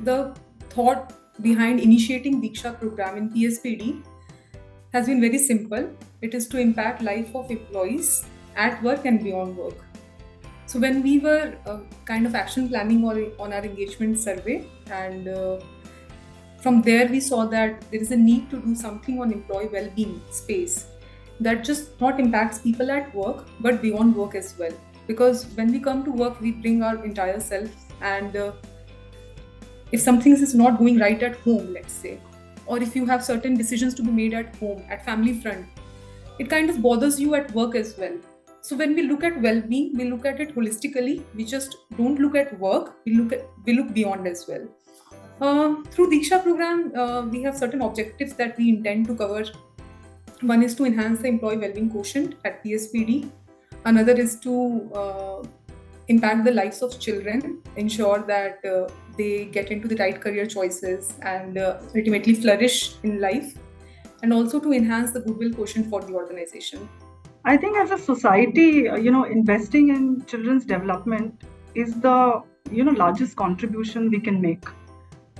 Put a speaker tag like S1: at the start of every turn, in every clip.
S1: the thought behind initiating Diksha program in PSPD has been very simple. It is to impact life of employees at work and beyond work. So when we were kind of action planning on our engagement survey, and from there we saw that there is a need to do something on employee well-being space that just not impacts people at work but beyond work as well. Because when we come to work, we bring our entire self, and if something is not going right at home, let's say, or if you have certain decisions to be made at home, at family front, it kind of bothers you at work as well. So when we look at well-being, we look at it holistically. We just don't look at work. We look beyond as well. Through Diksha program, we have certain objectives that we intend to cover. One is to enhance the employee well-being quotient at PSPD. Another is to impact the lives of children, ensure that they get into the right career choices and ultimately flourish in life, and also to enhance the goodwill quotient for the organization.
S2: I think as a society, investing in children's development is the largest contribution we can make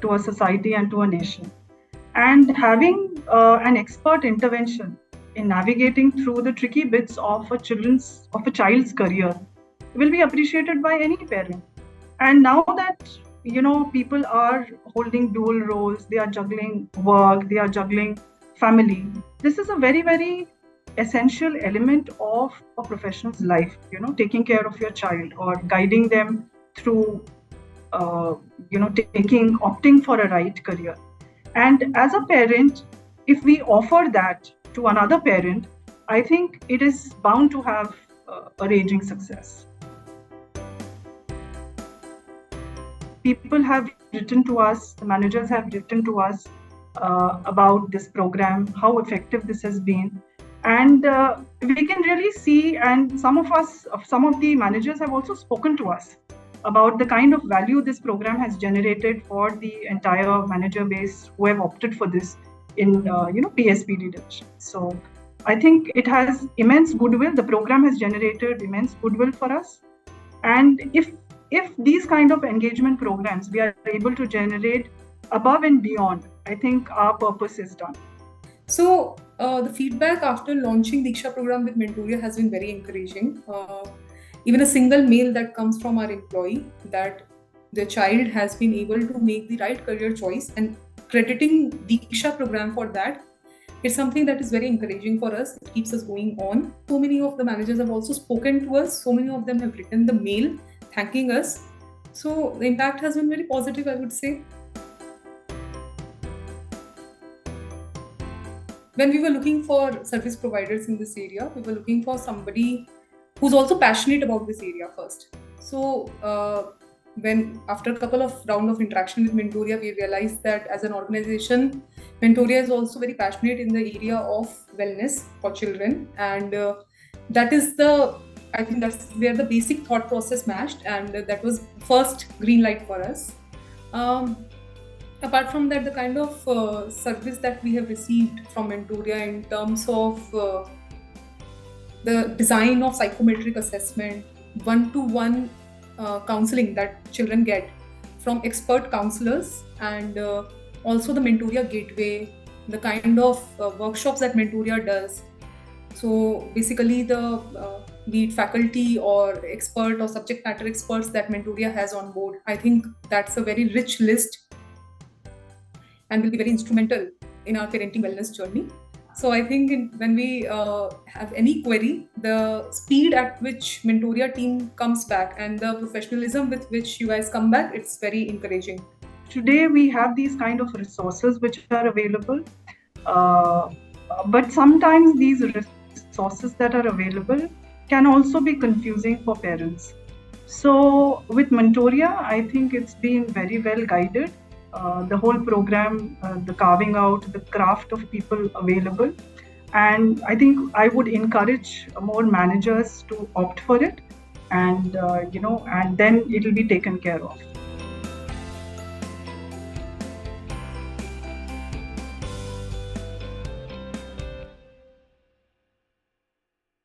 S2: to a society and to a nation. And having an expert intervention in navigating through the tricky bits of a child's career will be appreciated by any parent. And now that people are holding dual roles, they are juggling work, they are juggling family. This is a very, very essential element of a professional's life, taking care of your child or guiding them through, opting for a right career. And as a parent, if we offer that to another parent, I think it is bound to have a raging success. People have written to us, the managers have written to us about this program, how effective this has been. And we can really see, and some of the managers have also spoken to us about the kind of value this program has generated for the entire manager base who have opted for this in PSPD division. So I think it has immense goodwill. The program has generated immense goodwill for us. And if these kind of engagement programs we are able to generate above and beyond, I think our purpose is done.
S1: So the feedback after launching Diksha program with Mentoria has been very encouraging. Even a single mail that comes from our employee that the child has been able to make the right career choice and crediting Diksha program for that, it's something that is very encouraging for us. It keeps us going on. So many of the managers have also spoken to us. So many of them have written the mail thanking us. So the impact has been very positive, I would say. When we were looking for service providers in this area, we were looking for somebody who's also passionate about this area first. So when after a couple of rounds of interaction with Mentoria, we realized that as an organization, Mentoria is also very passionate in the area of wellness for children. And I think that's where the basic thought process matched, and that was first green light for us. Apart from that, the kind of service that we have received from Mentoria in terms of the design of psychometric assessment, one-to-one counseling that children get from expert counselors, and also the Mentoria Gateway, the kind of workshops that Mentoria does. So basically be it faculty or expert or subject matter experts that Mentoria has on board, I think that's a very rich list and will be very instrumental in our parenting wellness journey. So I think when we have any query, the speed at which Mentoria team comes back and the professionalism with which you guys come back, it's very encouraging.
S2: Today we have these kind of resources which are available, but sometimes these resources that are available can also be confusing for parents. So with Mentoria, I think it's been very well guided. The whole program, the carving out, the craft of people available. And I think I would encourage more managers to opt for it, and and then it will be taken care of.